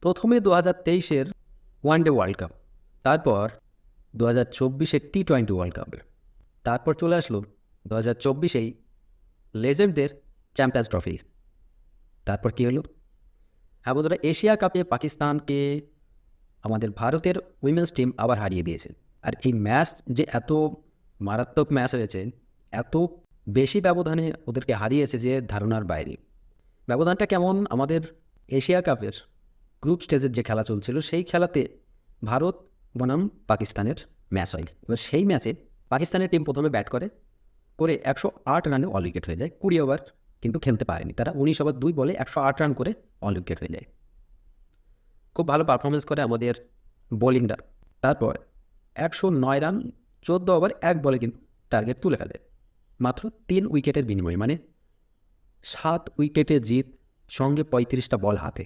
প্রথমে 2023-এর one day world cup, তারপর 2024-এর T20 world cup, তারপর চলে আসলো 2024-এই লেজেন্ডদের চ্যাম্পিয়ন্স ট্রফি। তারপর কী হলো? হ্যাঁ বন্ধুরা, এশিয়া কাপে পাকিস্তানকে আমাদের ভারতের উইমেন্স টিম আবার হারিয়ে দিয়েছে। আর এই ম্যাচ যে এত মারাত্মক ম্যাচ হয়েছে, এত বেশি ব্যবধানে ওদেরকে হারিয়েছে যে ধারণার বাইরে। ব্যবধানটা কেমন? আমাদের এশিয়া কাপের গ্রুপ স্টেজের যে খেলা চলছিল, সেই খেলাতে ভারত বনাম পাকিস্তানের ম্যাচ হয়। এবার সেই ম্যাচে পাকিস্তানের টিম প্রথমে ব্যাট করে 108 রানে অল উইকেট হয়ে যায়। 20 ওভার কিন্তু খেলতে পারেনি তারা। 19 ওভার 2 বলে 108 রান করে অল উইকেট হয়ে যায়। খুব ভালো পারফরমেন্স করে আমাদের বোলিংরা। তারপর 109 রান 14 ওভার 1 বলে কিন্তু টার্গেট তুলে ফেলে, মাত্র 3 উইকেটের বিনিময়ে। মানে 7 উইকেটে জিত, সঙ্গে 35টা বল হাতে।